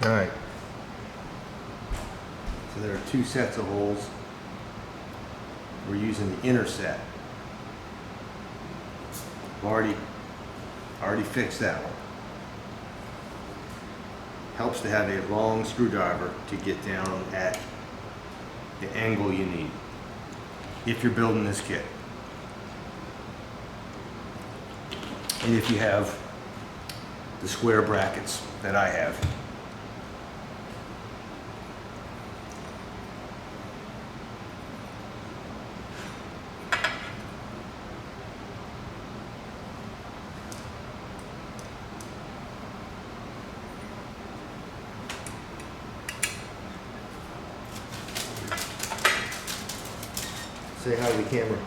All right. So there are two sets of holes. We're using the inner set. I've already fixed that one. Helps to have a long screwdriver to get down at the angle you need if you're building this kit. And if you have the square brackets that I have. Say hi to the camera.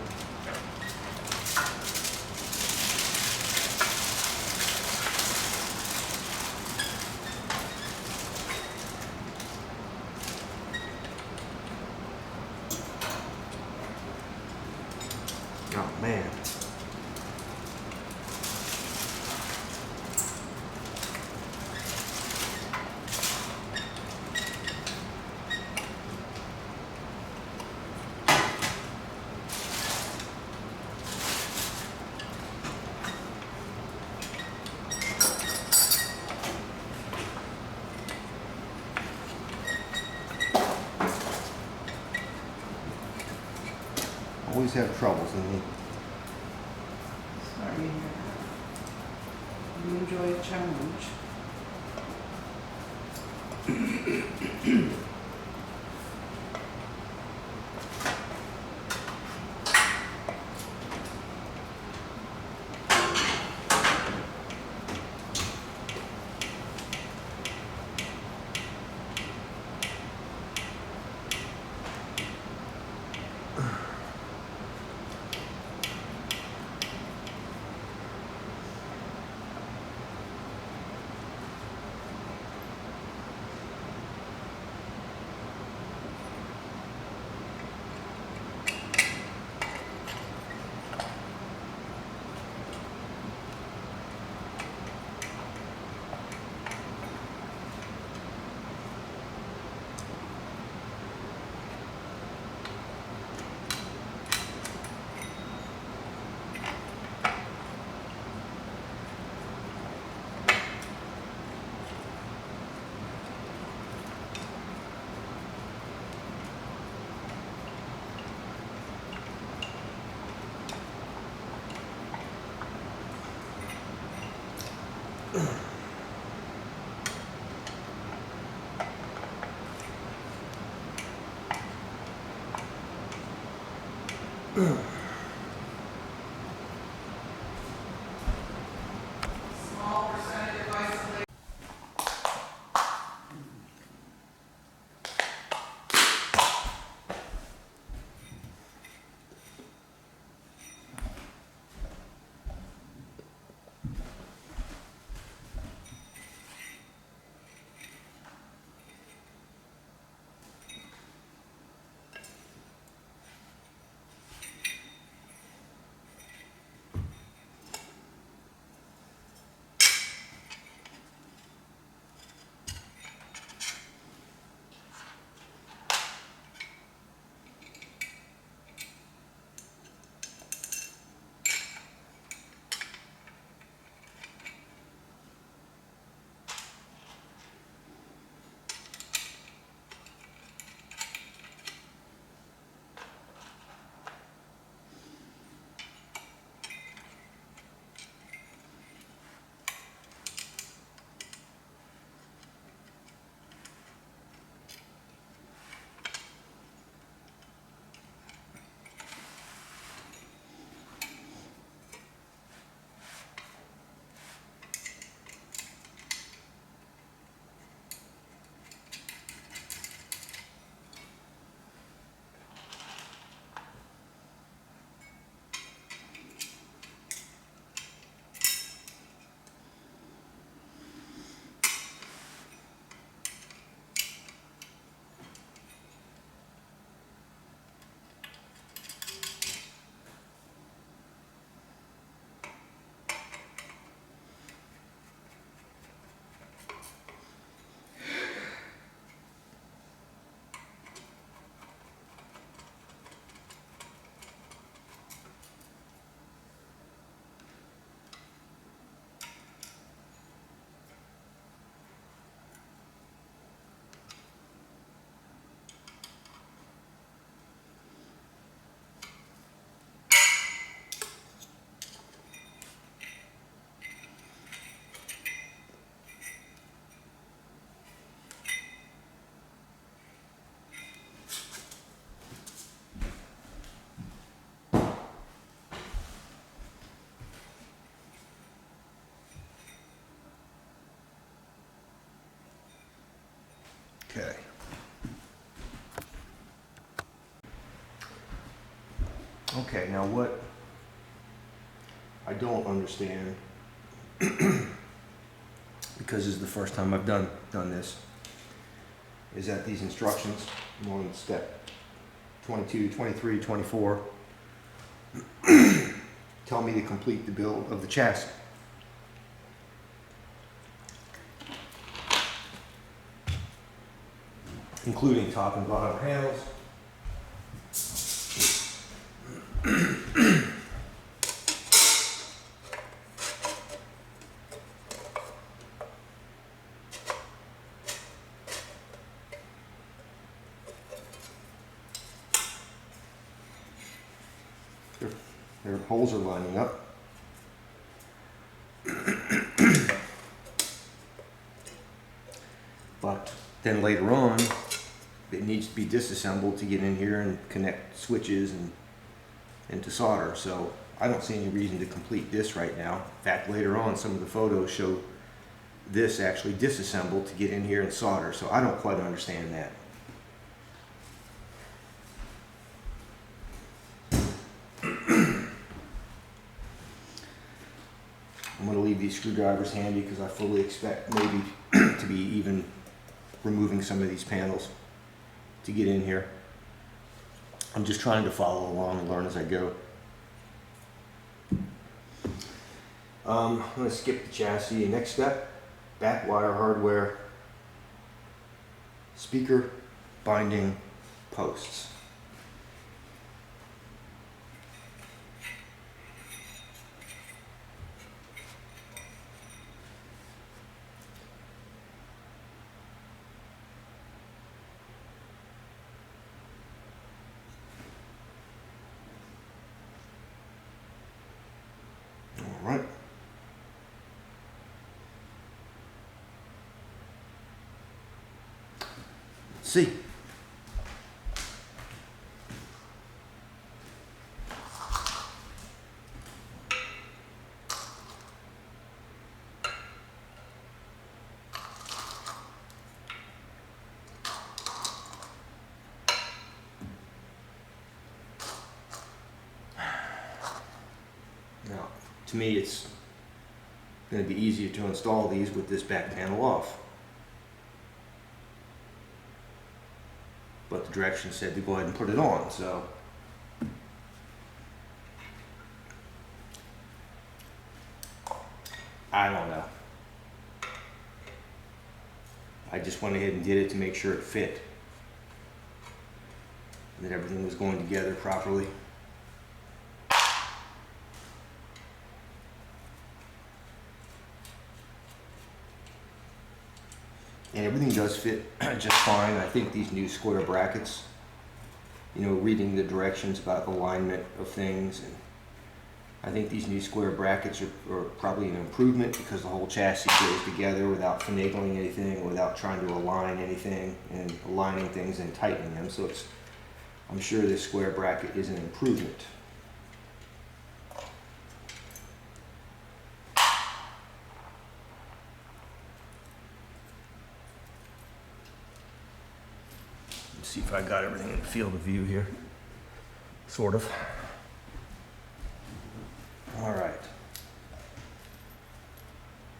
Oh man. Always have troubles in me. Sorry to hear that. You enjoy a challenge. Small percentage of isolation. Okay. Okay, now what I don't understand, because this is the first time I've done this, is that these instructions, I'm on step 22, 23, 24, tell me to complete the build of the chassis. Including top and bottom panels. Their holes are lining up. But then later on, it needs to be disassembled to get in here and connect switches and to solder. So I don't see any reason to complete this right now. In fact, later on, some of the photos show this actually disassembled to get in here and solder. So I don't quite understand that. I'm going to leave these screwdrivers handy because I fully expect maybe to be even removing some of these panels to get in here. I'm just trying to follow along and learn as I go. I'm going to skip the chassis. Next step, back wire hardware, speaker binding posts. All right. Let's see. Now, to me, it's going to be easier to install these with this back panel off. But the directions said to go ahead and put it on, so. I don't know. I just went ahead and did it to make sure it fit. That everything was going together properly. And everything does fit just fine. I think these new square brackets, you know, reading the directions about alignment of things, and I think these new square brackets are probably an improvement because the whole chassis goes together without finagling anything, without trying to align anything and aligning things and tightening them. So I'm sure this square bracket is an improvement. Let's see if I got everything in the field of view here. Sort of. All right.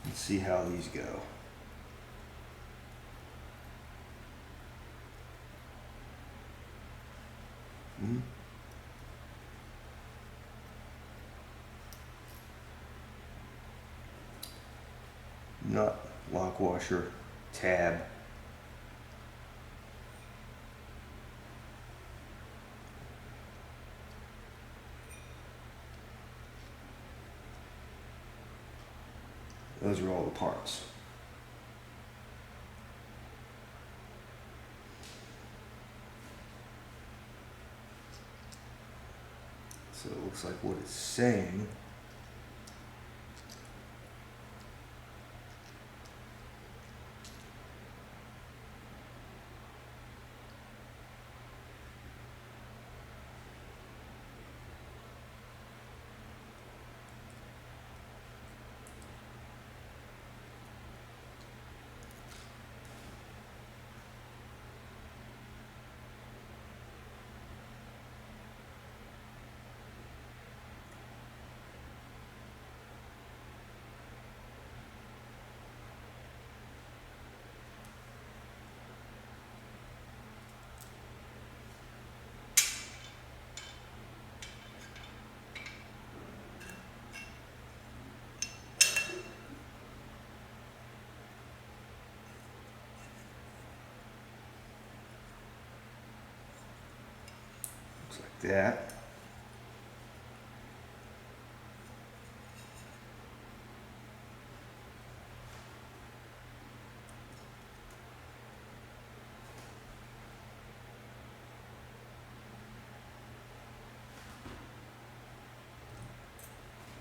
Let's see how these go. Nut, lock washer, tab. Those are all the parts. So it looks like what it's saying . that.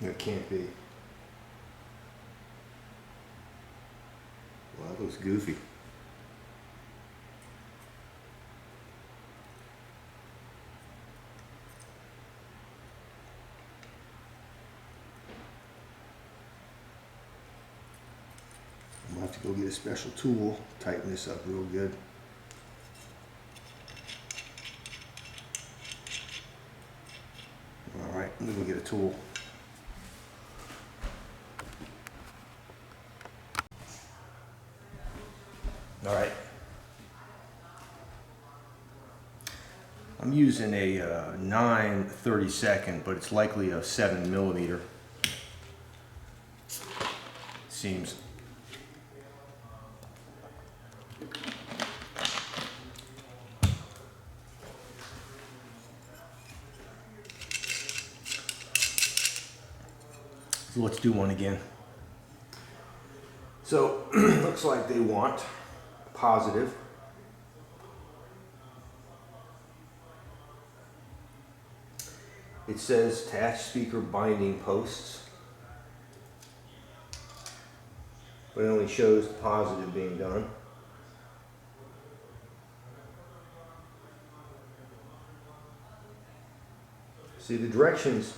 It can't be. Well, that looks goofy. I'm gonna have to go get a special tool, tighten this up real good. All right, I'm gonna go get a tool. All right. I'm using a 9/32, but it's likely a 7mm. Seems. So let's do one again. So looks like they want positive. It says attach speaker binding posts, but it only shows the positive being done. See the directions.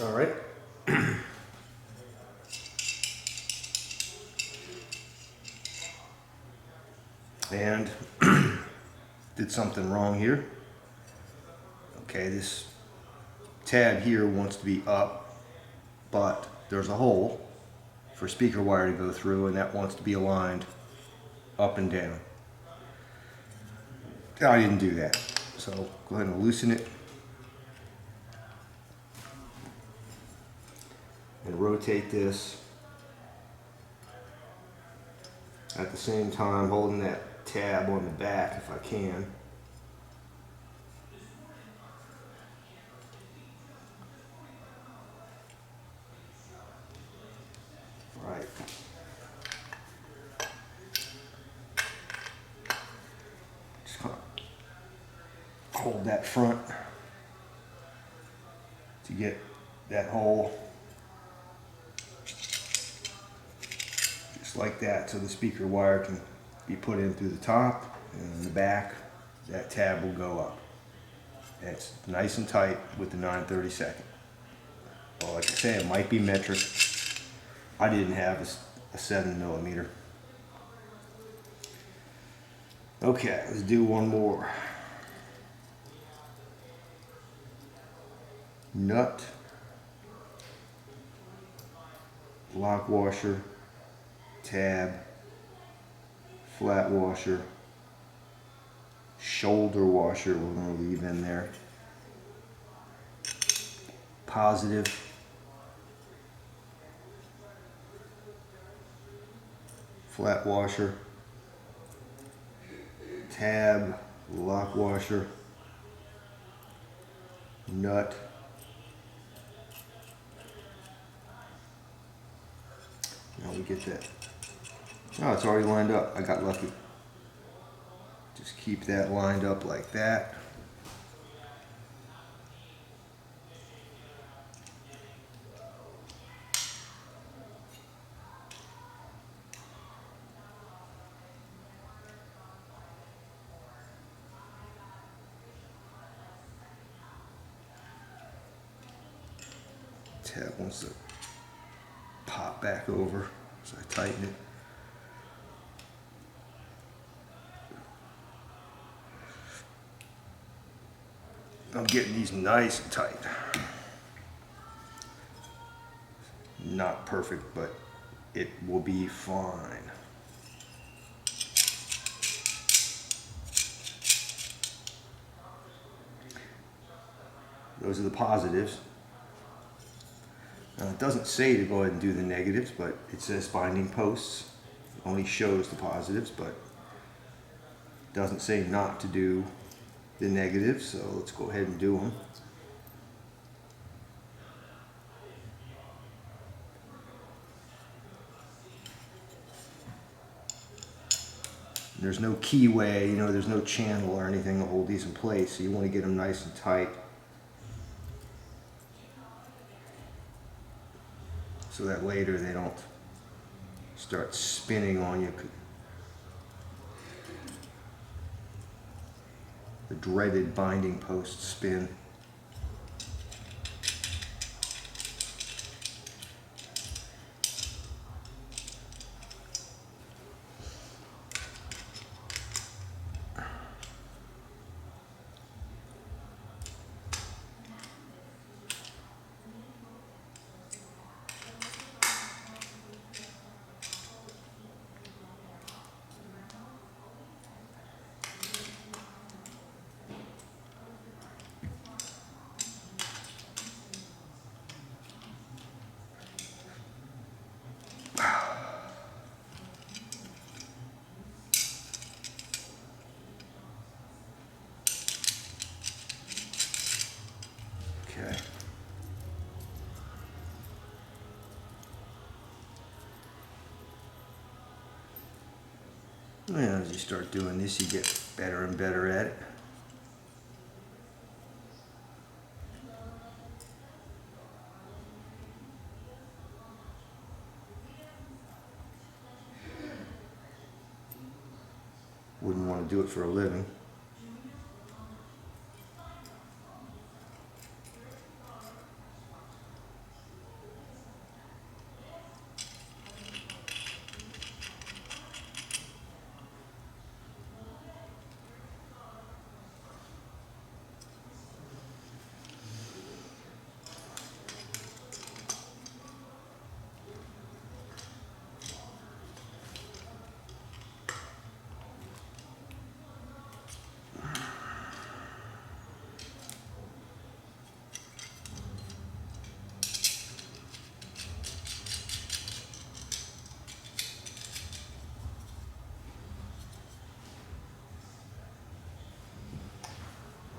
All right. And did something wrong here. Okay, this tab here wants to be up, but there's a hole for speaker wire to go through, and that wants to be aligned up and down. I didn't do that, so go ahead and loosen it and rotate this at the same time holding that tab on the back if I can. Right. Just kind of hold that front to get that hole just like that, so the speaker wire can be put in through the top, and in the back that tab will go up. And it's nice and tight with the 9/32. Well, like I say, it might be metric. I didn't have a 7mm. Okay, let's do one more. Nut, lock washer, tab, flat washer, shoulder washer we're going to leave in there, positive, flat washer, tab, lock washer, nut, now we get that. Oh, it's already lined up. I got lucky. Just keep that lined up like that. Tab wants to pop back over, so I tighten it. I'm getting these nice and tight. Not perfect, but it will be fine. Those are the positives. It doesn't say to go ahead and do the negatives, but it says binding posts. It only shows the positives, but it doesn't say not to do the negatives, so let's go ahead and do them. There's no keyway, you know, there's no channel or anything to hold these in place, so you want to get them nice and tight so that later they don't start spinning on you. The dreaded binding post spin. Okay. And as you start doing this, you get better and better at it. Wouldn't want to do it for a living.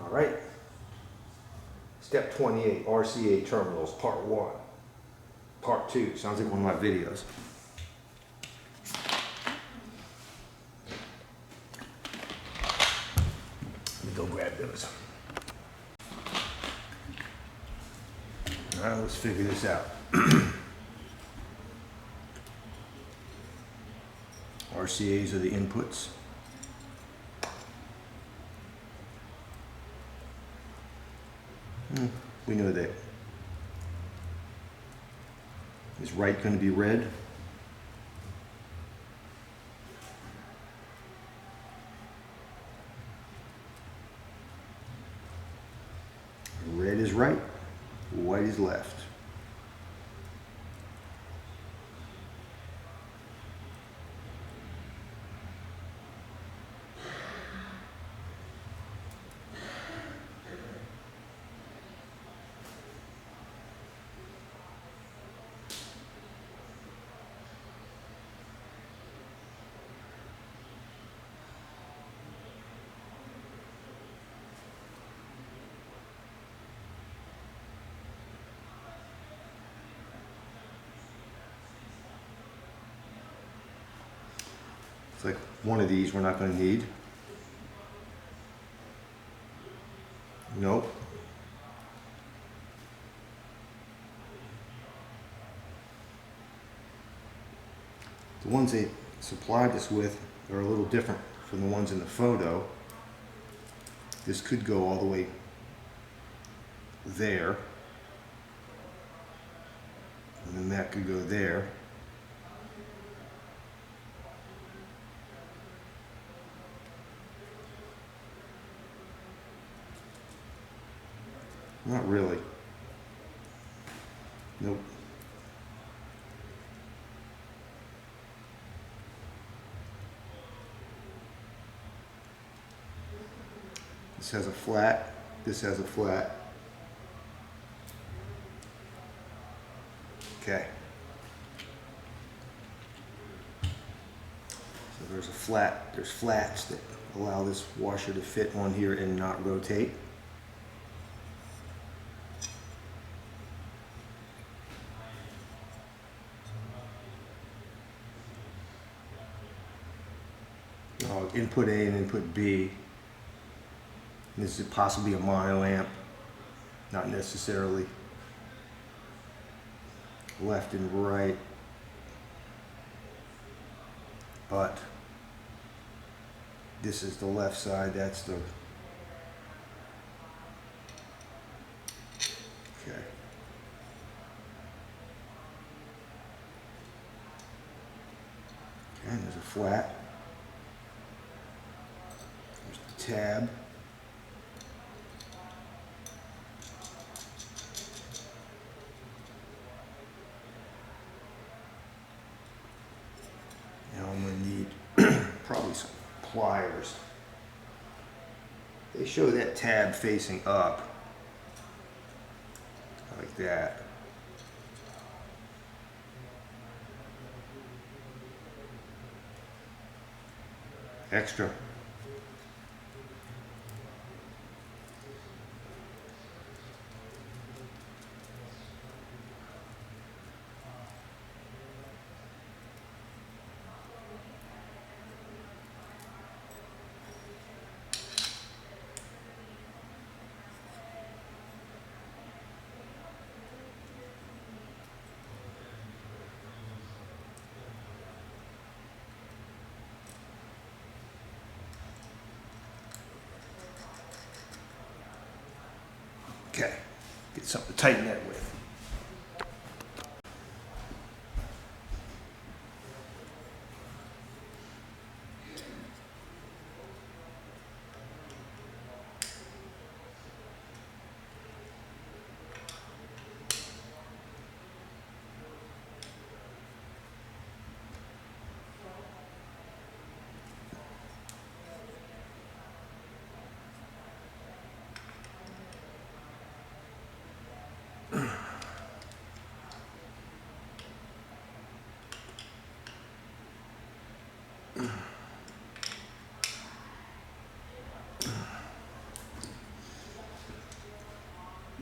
All right. Step 28, RCA terminals, part 1. Part 2, sounds like one of my videos. Let me go grab those. All right, let's figure this out. RCAs are the inputs. We know that. Is right going to be red? Red is right, white is left. It's like one of these we're not going to need. Nope. The ones they supplied us with are a little different from the ones in the photo. This could go all the way there. And then that could go there. Not really. Nope. This has a flat, this has a flat. there's flats that allow this washer to fit on here and not rotate. Input A and input B. This is possibly a mono amp, not necessarily left and right, but this is the left side, that's the, okay. And there's a flat. There's the tab. Now I'm going to need probably some pliers. They show that tab facing up, like that. Extra. Okay, get something to tighten that with.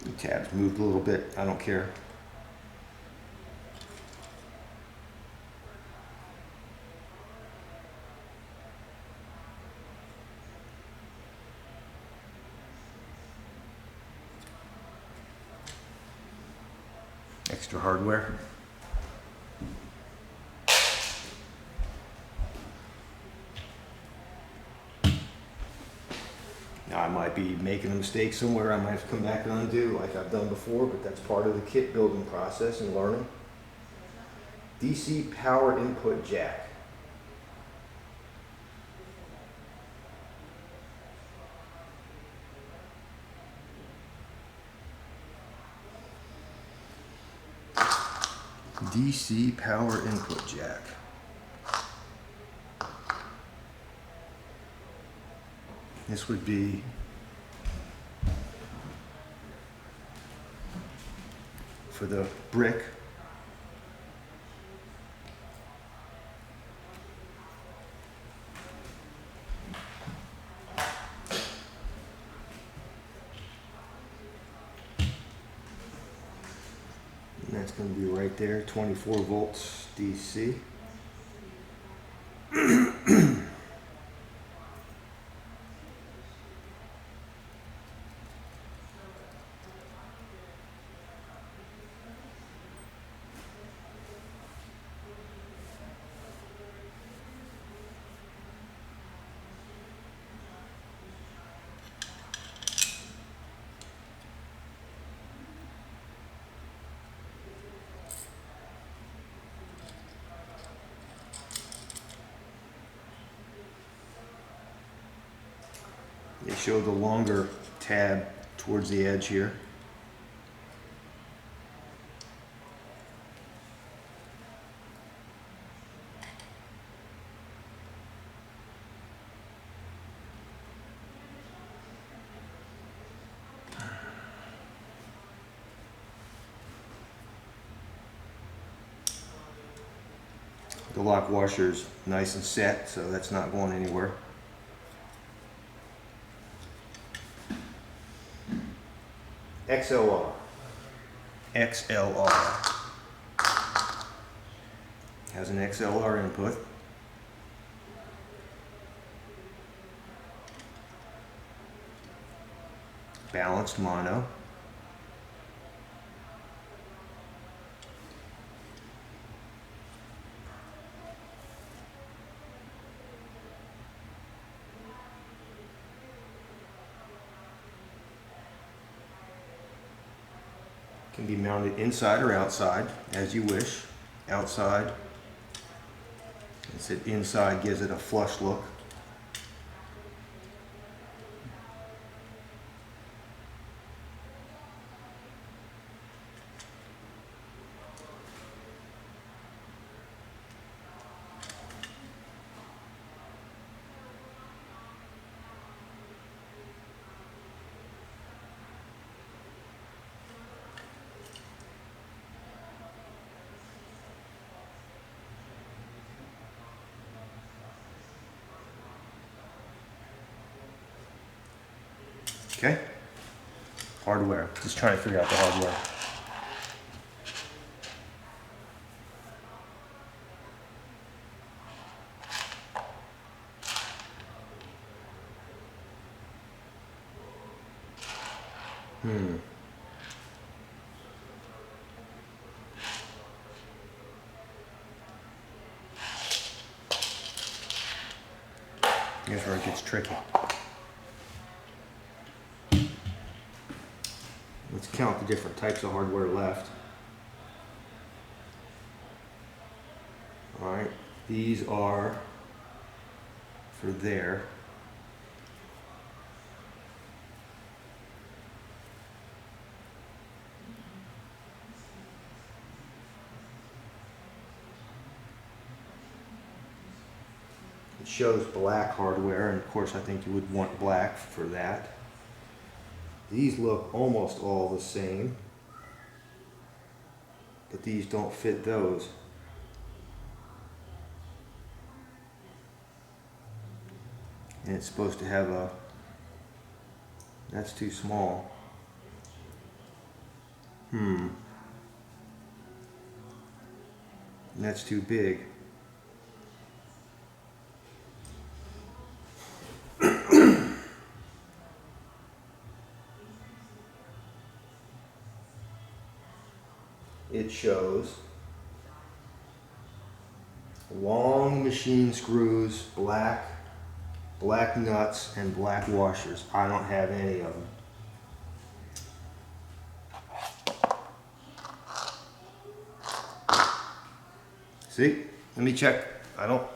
The tab's moved a little bit, I don't care. Extra hardware. Now I might be making a mistake somewhere, I might have to come back and undo like I've done before, but that's part of the kit building process and learning. DC power input jack. DC power input jack. This would be for the brick. And that's going to be right there, 24 volts DC. They show the longer tab towards the edge here. The lock washer's nice and set, so that's not going anywhere. XLR. XLR. Has an XLR input. Balanced mono. Can be mounted inside or outside, as you wish. Outside. It said inside gives it a flush look. Okay. Hardware. Just trying to figure out the hardware. Here's where it gets tricky. Let's count the different types of hardware left. All right, these are for there. It shows black hardware, and of course I think you would want black for that. These look almost all the same, but these don't fit those. And it's supposed to have a, that's too small. And that's too big. It shows long machine screws, black nuts, and black washers. I don't have any of them. See? Let me check. I don't.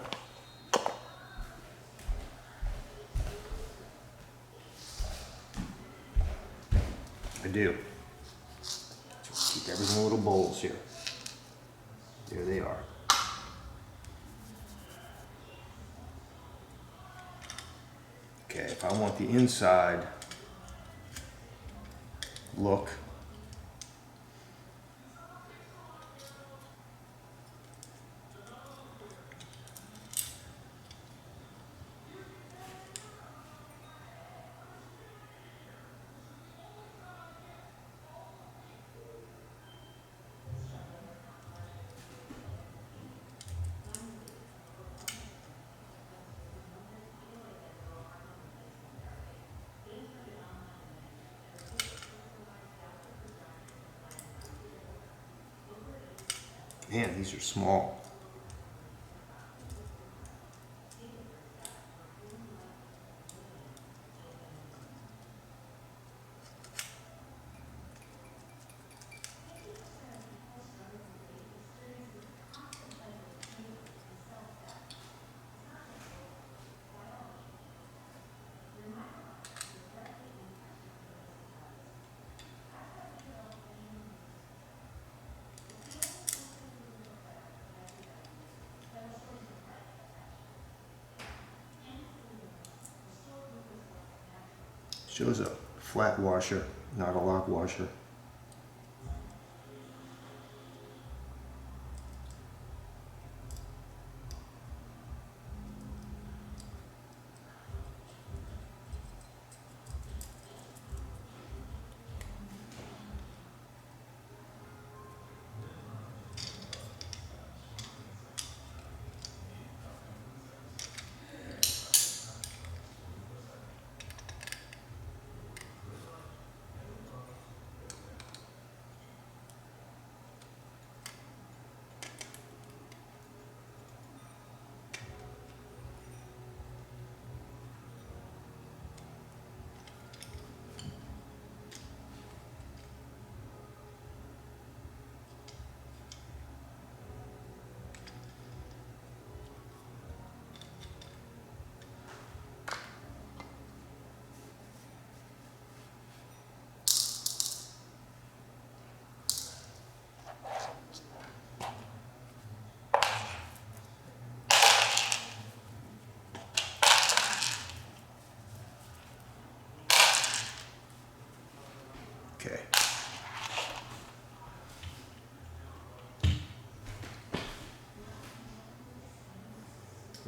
I do. Just keep everything in little bowls here. There they are. Okay, if I want the inside look, man, these are small. Shows a flat washer, not a lock washer.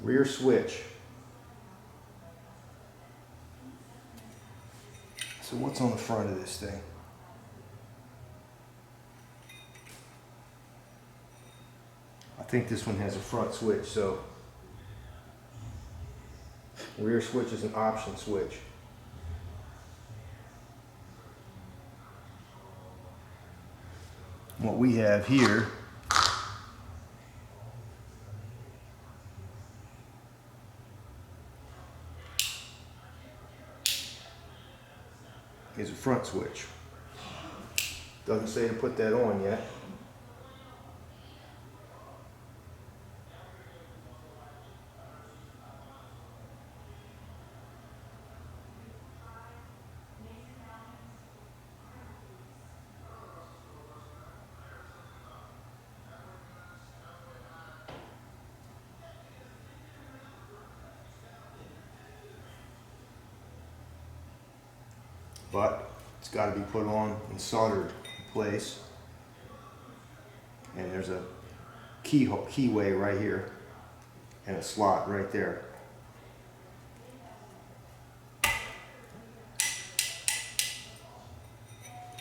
rear switch. So what's on the front of this thing? I think this one has a front switch, so rear switch is an option switch. What we have here is a front switch. Doesn't say to put that on yet. But it's got to be put on and soldered in place. And there's a keyway right here and a slot right there.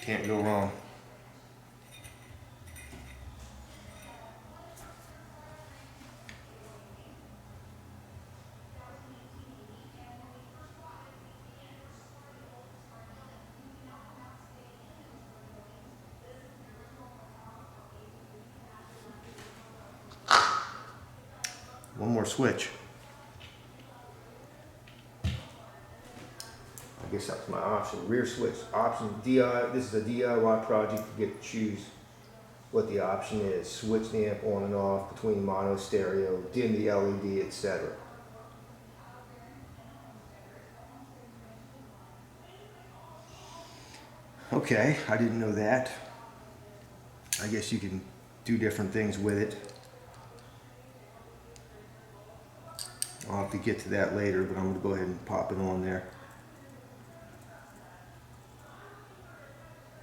Can't go wrong. One more switch. I guess that's my option. Rear switch option. DI. This is a DIY project. You get to choose what the option is. Switch the amp on and off between mono, stereo, dim the LED, etc. Okay, I didn't know that. I guess you can do different things with it. I'll have to get to that later, but I'm going to go ahead and pop it on there.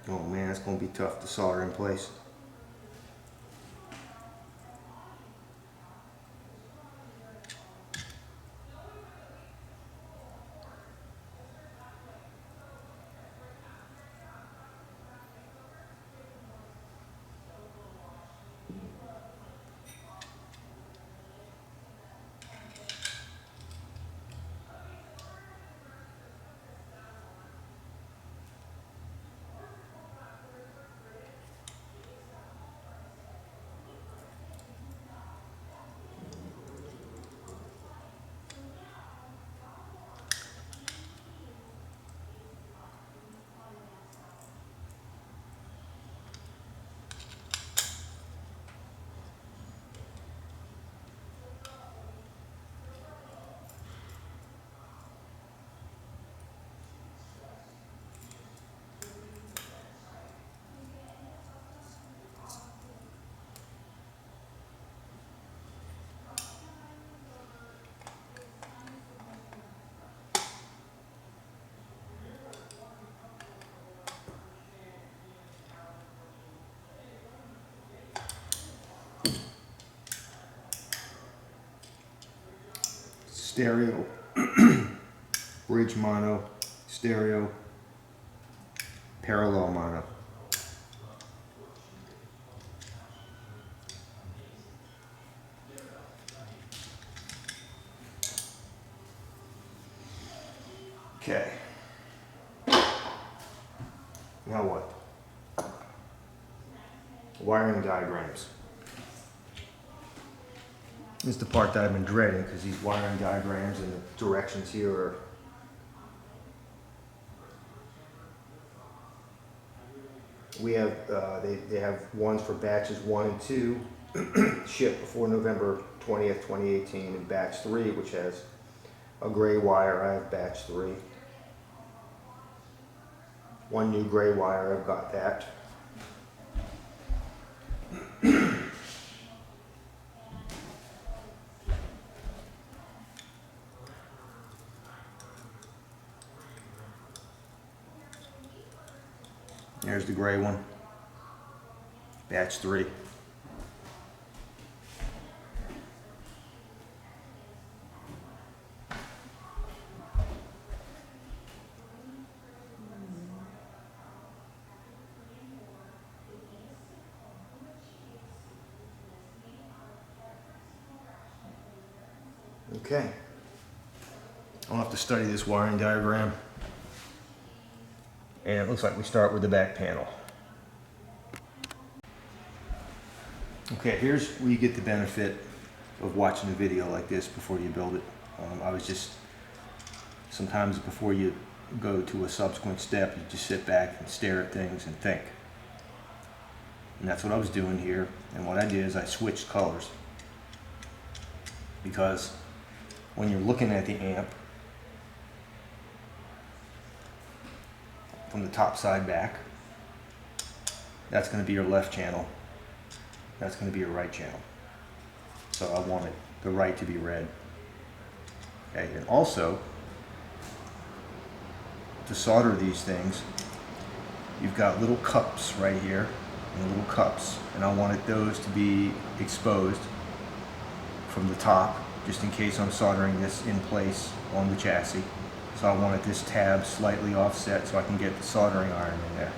Oh man, it's going to be tough to solder in place. Stereo, bridge mono, stereo, parallel mono. Okay. Now what? Wiring diagrams. This is the part that I've been dreading because these wiring diagrams and the directions here are we have they have ones for batches 1 and 2 shipped before November 20th, 2018, and batch 3, which has a gray wire. I have batch 3. One new gray wire, I've got that. There's the gray one, batch 3. Okay. I'll have to study this wiring diagram. And it looks like we start with the back panel. Okay, here's where you get the benefit of watching a video like this before you build it. Sometimes before you go to a subsequent step, you just sit back and stare at things and think. And that's what I was doing here. And what I did is I switched colors. Because when you're looking at the amp, from the top side back, that's going to be your left channel. That's going to be your right channel. So I wanted the right to be red. Okay, and also, to solder these things, you've got little cups right here, and little cups, and I wanted those to be exposed from the top, just in case I'm soldering this in place on the chassis. So I wanted this tab slightly offset so I can get the soldering iron in there.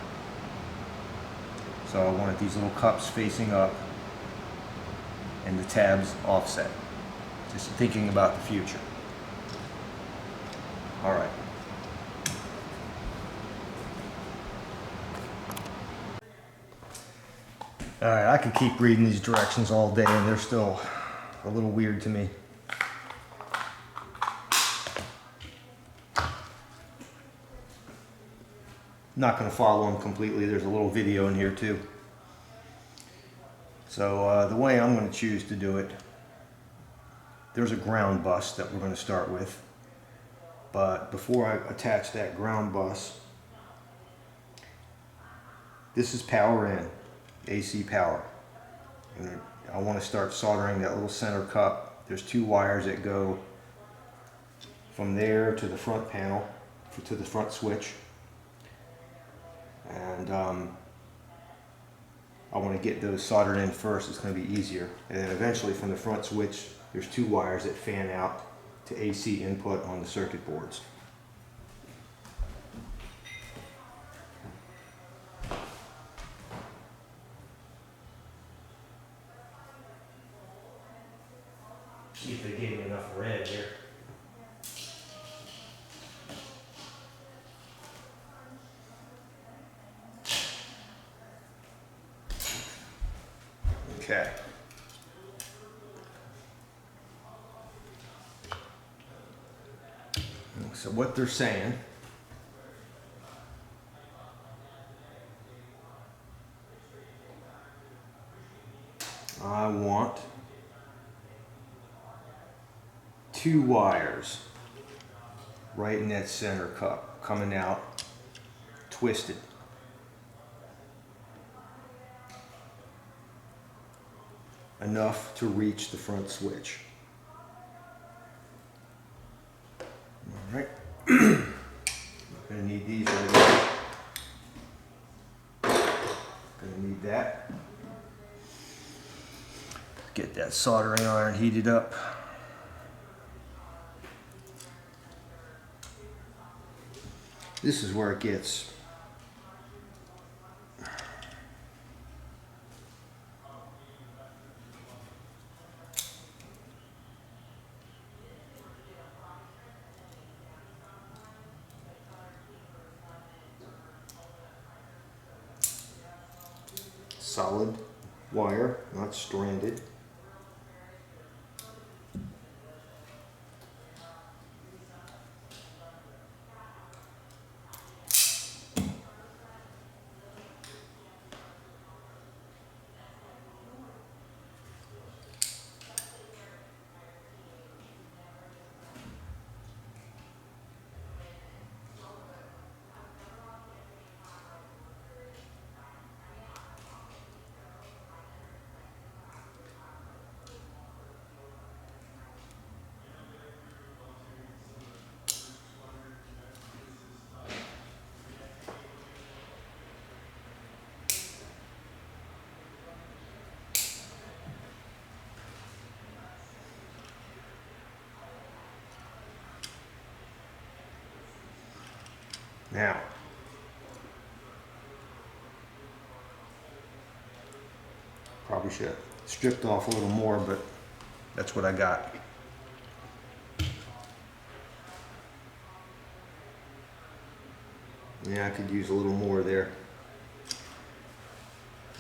So I wanted these little cups facing up and the tabs offset. Just thinking about the future. All right. All right, I could keep reading these directions all day and they're still a little weird to me. Not going to follow them completely. There's a little video in here too. So the way I'm going to choose to do it, there's a ground bus that we're going to start with. But before I attach that ground bus, this is power in, AC power. And I want to start soldering that little center cup. There's two wires that go from there to the front panel, to the front switch. And I want to get those soldered in first. It's going to be easier. And then eventually from the front switch, there's two wires that fan out to AC input on the circuit boards. See if they gave me enough red here. Okay. So what they're saying, I want two wires right in that center cup coming out twisted. Enough to reach the front switch. All right. I'm gonna need these right here. Gonna need that. Get that soldering iron heated up. This is where it gets solid wire, not stranded. Now, probably should have stripped off a little more, but that's what I got. Yeah, I could use a little more there.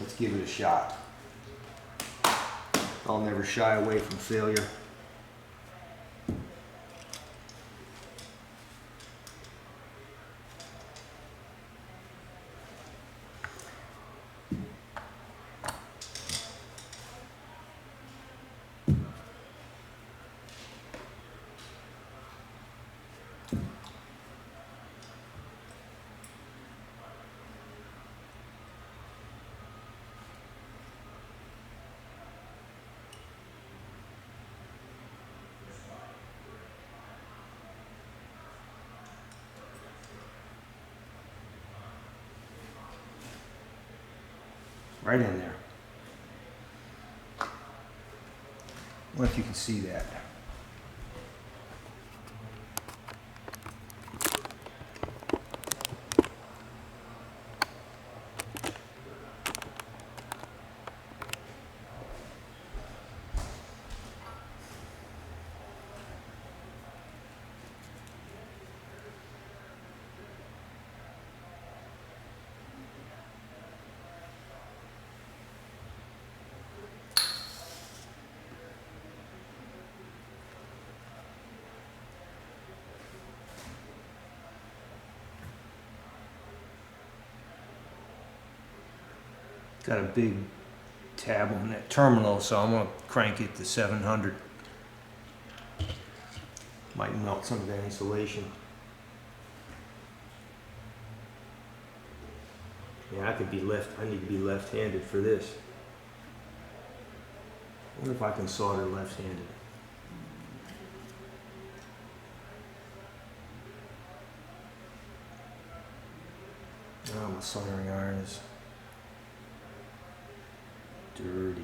Let's give it a shot. I'll never shy away from failure. Right in there. I wonder if you can see that. Got a big tab on that terminal, so I'm gonna crank it to 700. Might melt some of that insulation. Yeah, I need to be left-handed for this. I wonder if I can solder left-handed. Oh, my soldering iron is dirty.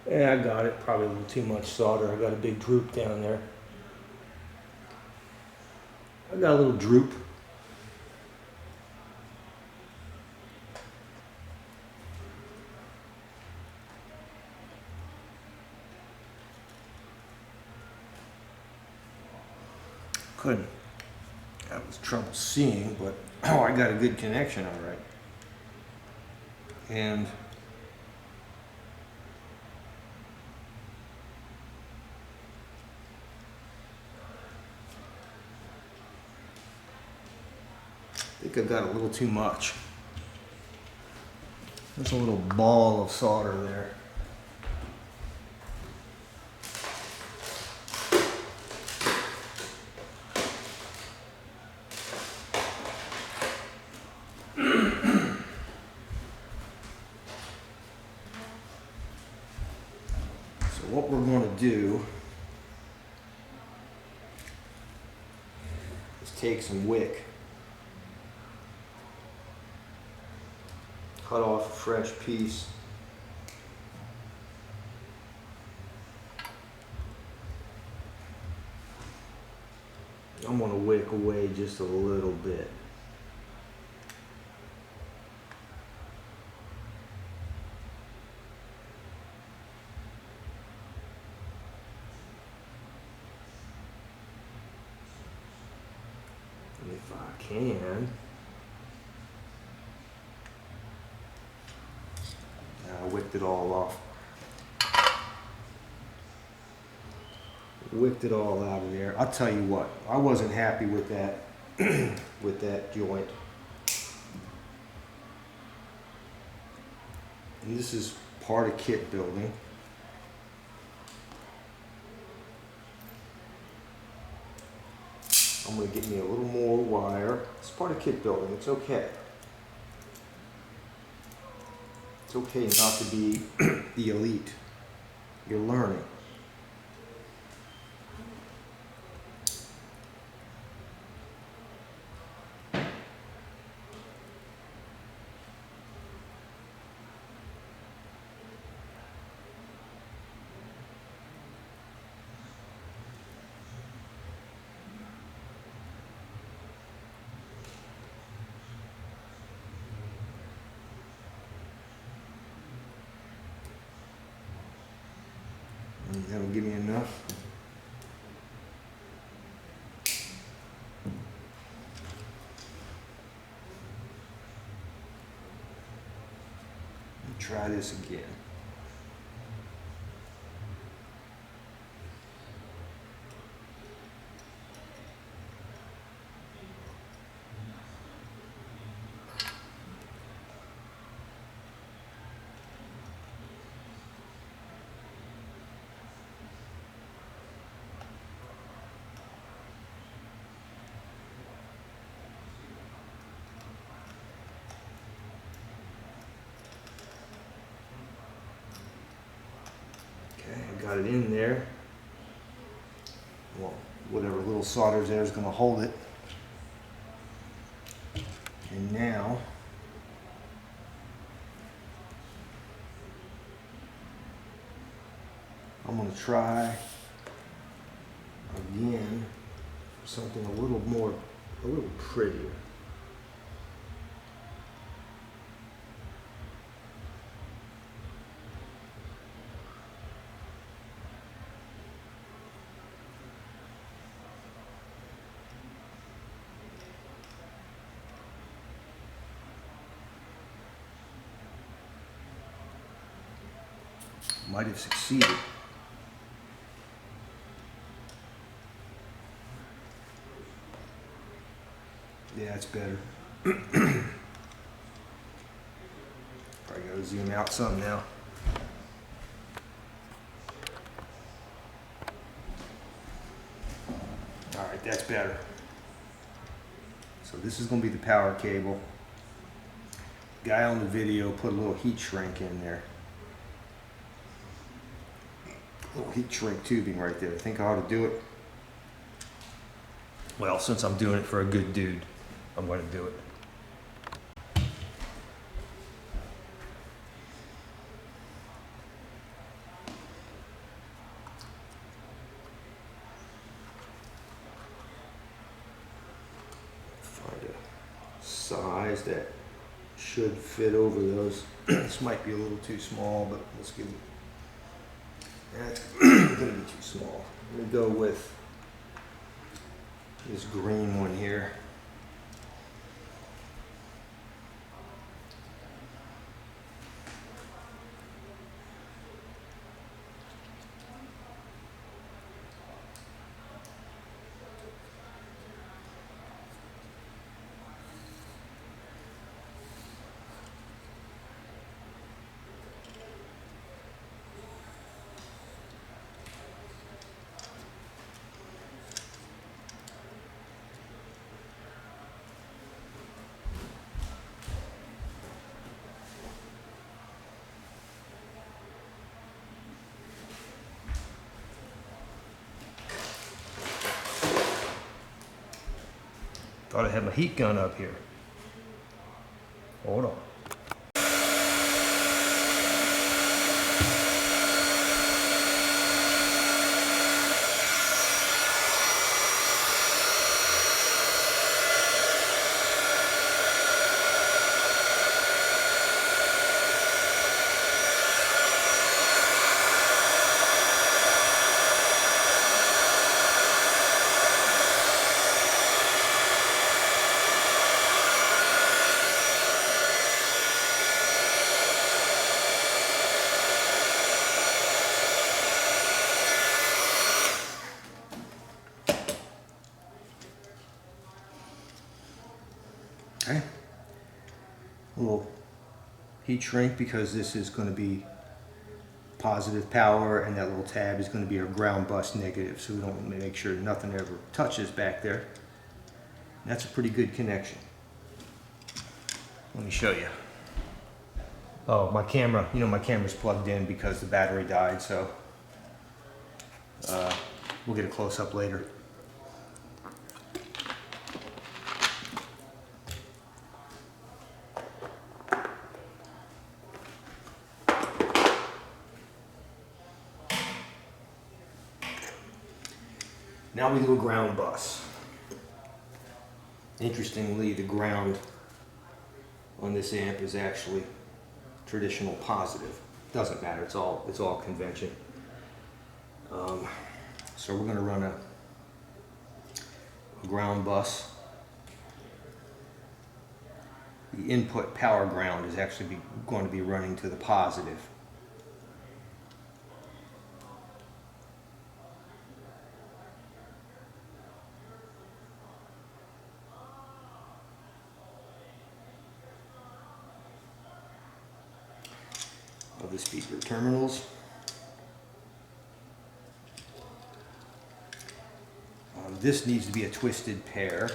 Yeah, I got it. Probably a little too much solder. I got a big droop down there. I got a little droop. Couldn't. I was trouble seeing, but oh, I got a good connection, all right. And I think I got a little too much. There's a little ball of solder there. So what we're going to do is take some wick, cut off a fresh piece. I'm going to wick away just a little bit. If I can. I wicked it all off. Wicked it all out of there. I'll tell you what, I wasn't happy with that with that joint. And this is part of kit building. I'm going to get me a little more wire. It's part of kit building. It's okay. It's okay not to be the elite. You're learning. And that'll give me enough. Try this again. Okay, I got it in there. Well, whatever little solder's there is going to hold it. And now, I'm going to try again something a little prettier. Might have succeeded. Yeah, it's better. Probably gotta zoom out some now. All right, that's better. So this is gonna be the power cable. Guy on the video put a little heat shrink in there. Little heat shrink tubing right there. I think I ought to do it. Well, since I'm doing it for a good dude, I'm going to do it. Find a size that should fit over those. This might be a little too small, but let's give it. That's going to be too small. I'm going to go with this green one here. Thought I had my heat gun up here. Hold on. Okay. A little heat shrink because this is going to be positive power and that little tab is going to be a ground bus negative, so we don't want to make sure nothing ever touches back there. And that's a pretty good connection. Let me show you. Oh, my camera, my camera's plugged in because the battery died, so we'll get a close-up later. Now we do a ground bus. Interestingly, the ground on this amp is actually traditional positive. Doesn't matter, it's all convention. So we're going to run a ground bus. The input power ground is actually going to be running to the positive. Of the speaker terminals. This needs to be a twisted pair.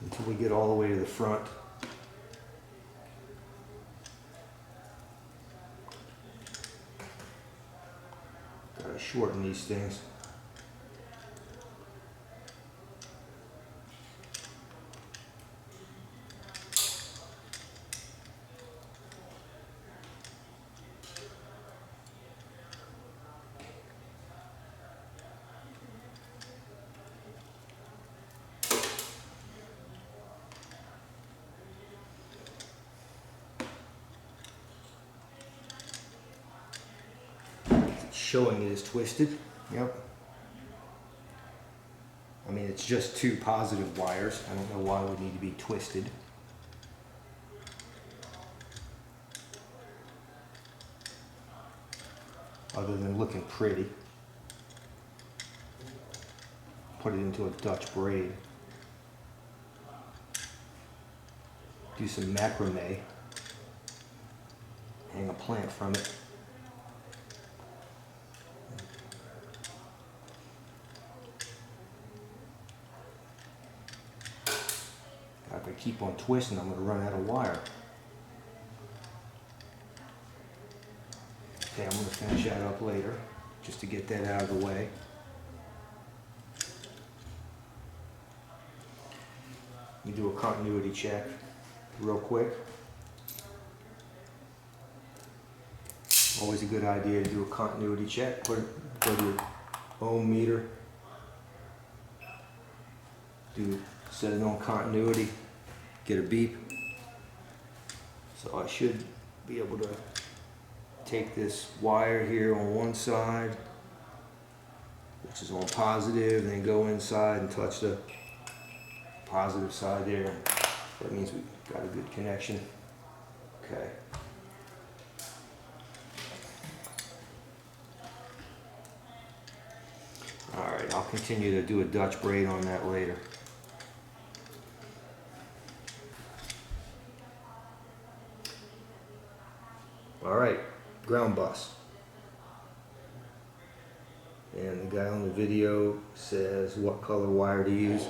Until we get all the way to the front. Gotta shorten these things. Showing it is twisted. Yep. I mean, it's just two positive wires. I don't know why it would need to be twisted. Other than looking pretty. Put it into a Dutch braid. Do some macrame. Hang a plant from it. If I keep on twisting, I'm going to run out of wire. Okay, I'm going to finish that up later, just to get that out of the way. Let me do a continuity check real quick. Always a good idea to do a continuity check. Put your ohm meter. Set it on continuity. Get a beep. So I should be able to take this wire here on one side, which is on positive, and then go inside and touch the positive side there. That means we've got a good connection. Okay. Alright, I'll continue to do a Dutch braid on that later. Alright, ground bus. And the guy on the video says what color wire to use.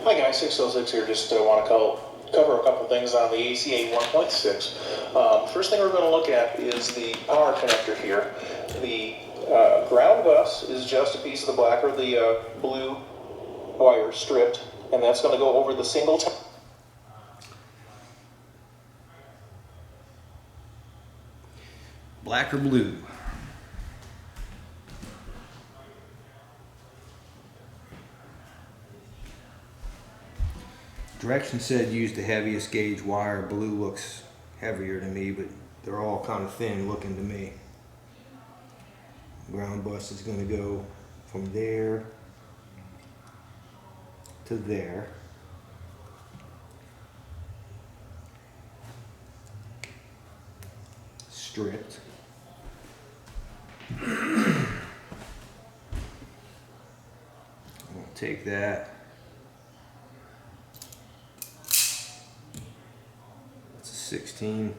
Hi guys, 606 here. Just want to cover a couple things on the ACA 1.6. First thing we're going to look at is the power connector here. The ground bus is just a piece of the black or the blue wire stripped, and that's going to go over the single Black or blue? Directions said use the heaviest gauge wire. Blue looks heavier to me, but they're all kind of thin looking to me. Ground bus is going to go from there to there. Stripped. We'll take that. 16.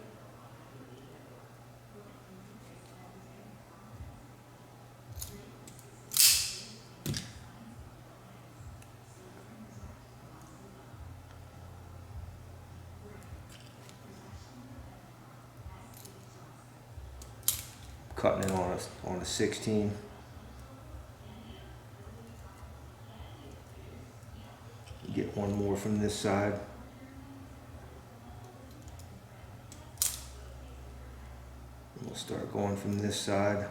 Cutting it on a 16. Get one more from this side. We'll start going from this side.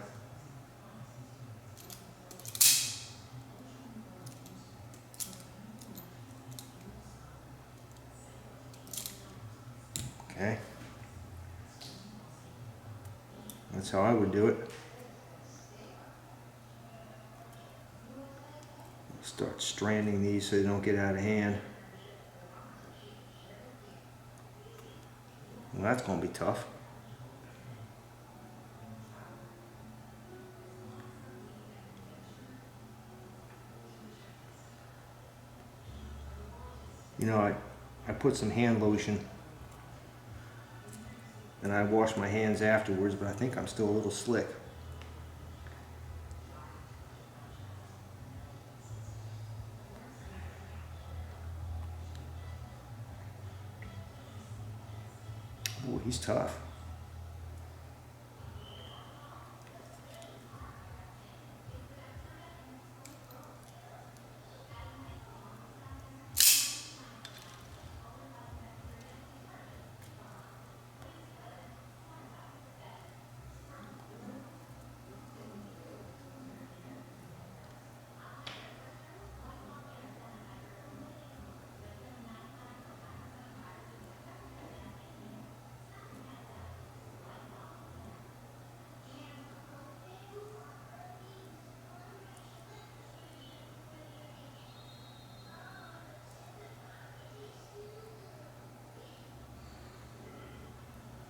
Okay. That's how I would do it. Start stranding these so they don't get out of hand. Well, that's going to be tough. You know, I put some hand lotion and I wash my hands afterwards, but I think I'm still a little slick. Ooh, he's tough.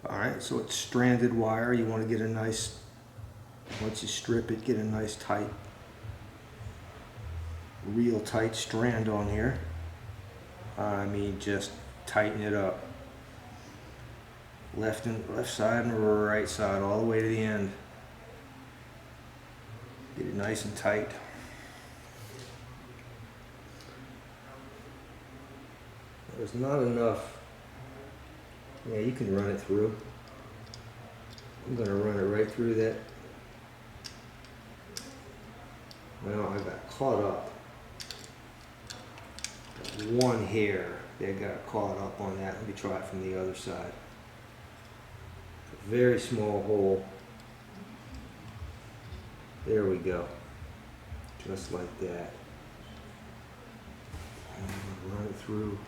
Alright, so it's stranded wire. You want to get a nice, once you strip it, get a nice tight, real tight strand on here. I mean, just tighten it up. Left side and right side, all the way to the end. Get it nice and tight. There's not enough. Yeah, you can run it through. I'm going to run it right through that. Well, I got caught up. Got one hair that got caught up on that. Let me try it from the other side. A very small hole. There we go. Just like that. And run it through.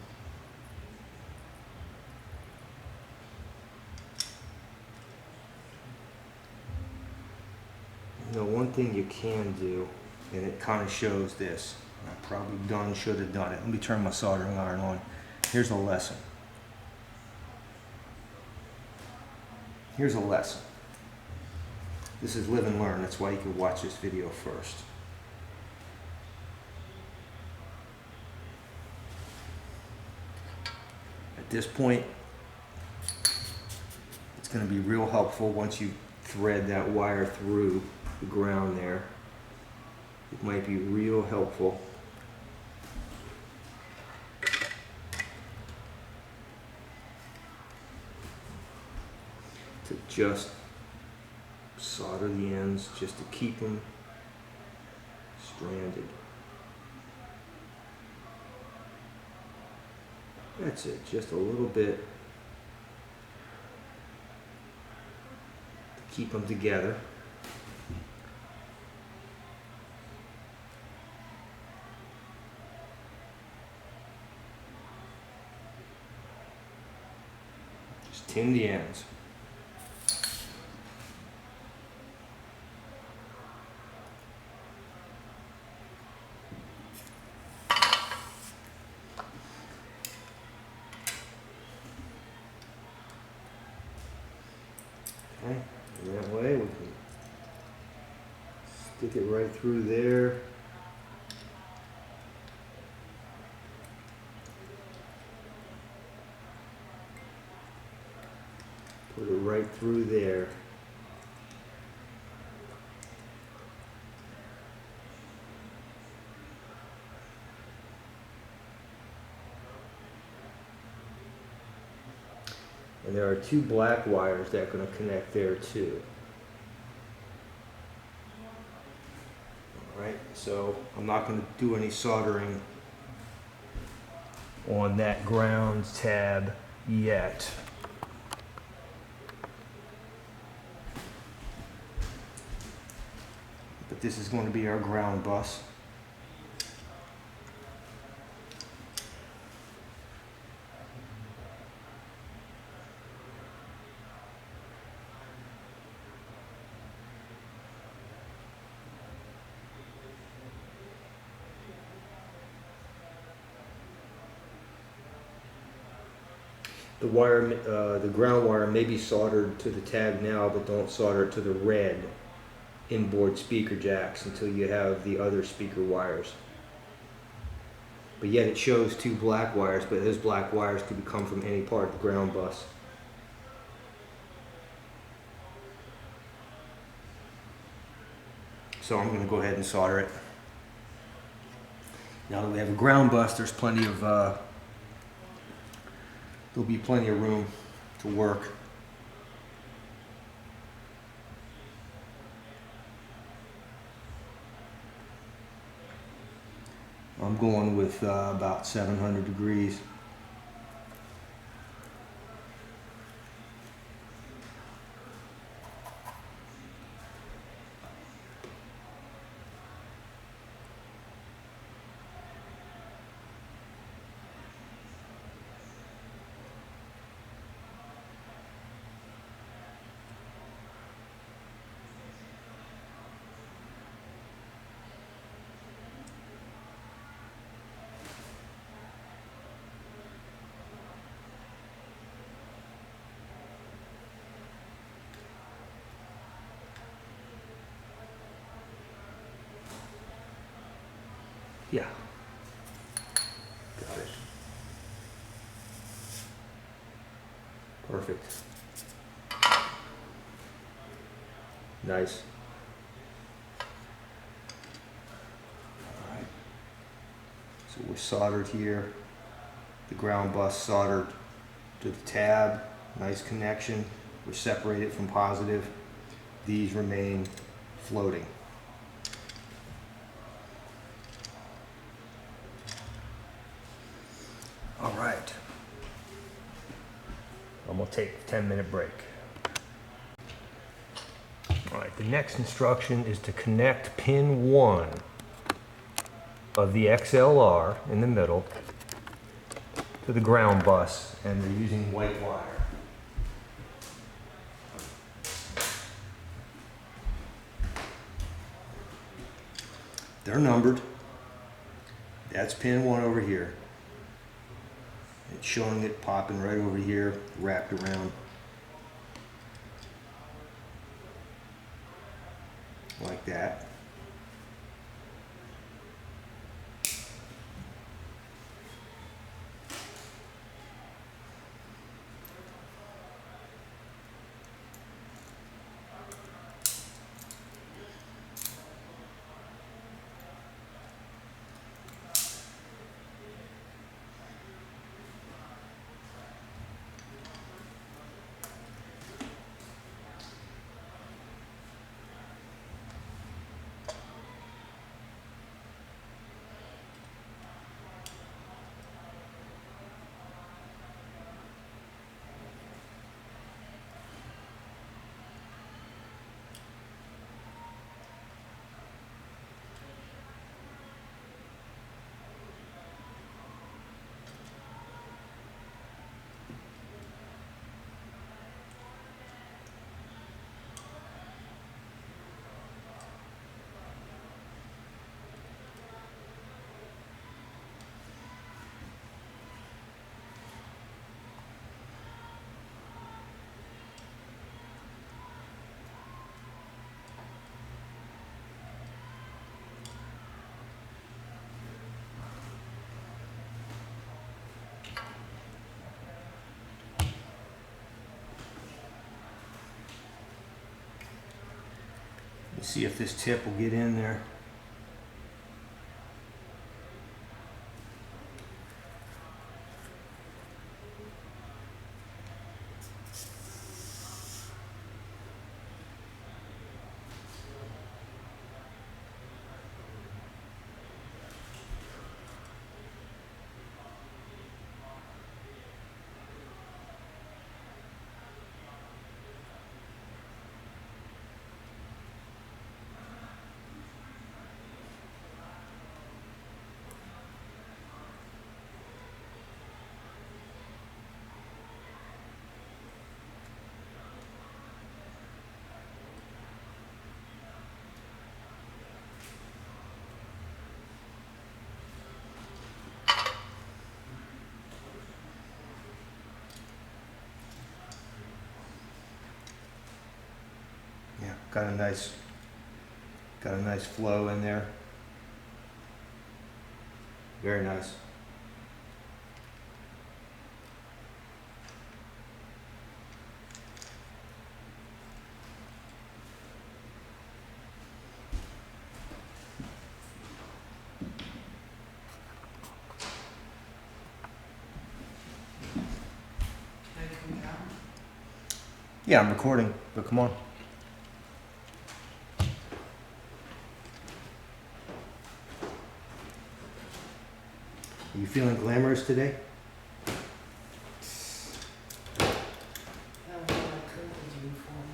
You know, one thing you can do, and it kind of shows this, I probably should have done it. Let me turn my soldering iron on. Here's a lesson. Here's a lesson. This is live and learn. That's why you can watch this video first. At this point, it's going to be real helpful once you thread that wire through the ground there. It might be real helpful to just solder the ends just to keep them stranded. That's it, just a little bit to keep them together. Just tin the ends. Okay, and that way we can stick it right through there. Put it right through there. And there are two black wires that are going to connect there too. Alright, so I'm not going to do any soldering on that ground tab yet. But this is going to be our ground bus. The ground wire may be soldered to the tab now, but don't solder it to the red inboard speaker jacks until you have the other speaker wires. But yet it shows two black wires, but those black wires could come from any part of the ground bus. So I'm going to go ahead and solder it. Now that we have a ground bus, there's plenty of there'll be plenty of room to work. I'm going with about 700 degrees. Yeah. Got it. Perfect. Nice. All right. So we're soldered here. The ground bus soldered to the tab. Nice connection. We're separated from positive. These remain floating. All right. I'm gonna take a 10-minute break. All right, the next instruction is to connect pin 1 of the XLR in the middle to the ground bus, and they're using white wire. They're numbered. That's pin 1 over here. It's showing it popping right over here, wrapped around like that. Let's see if this tip will get in there. Yeah, got a nice flow in there. Very nice. Can I come down? Yeah, I'm recording, but come on. Are you feeling glamorous today? That was all I could do for him.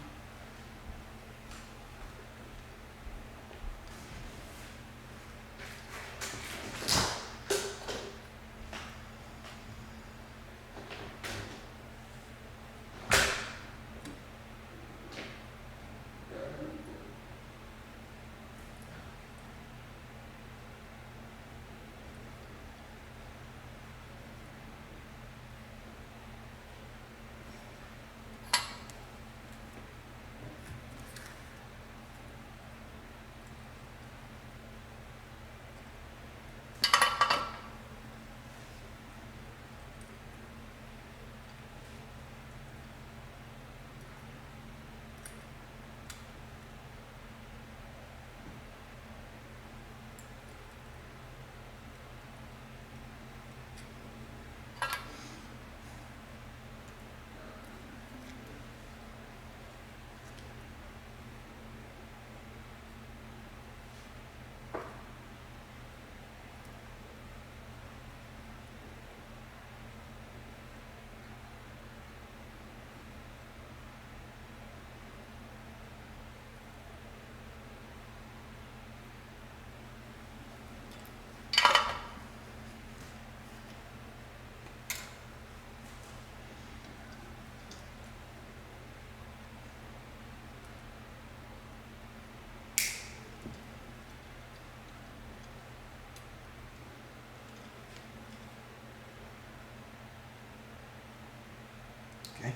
Okay.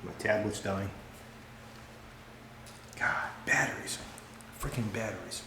My tablet's dying. God, batteries. Freaking batteries.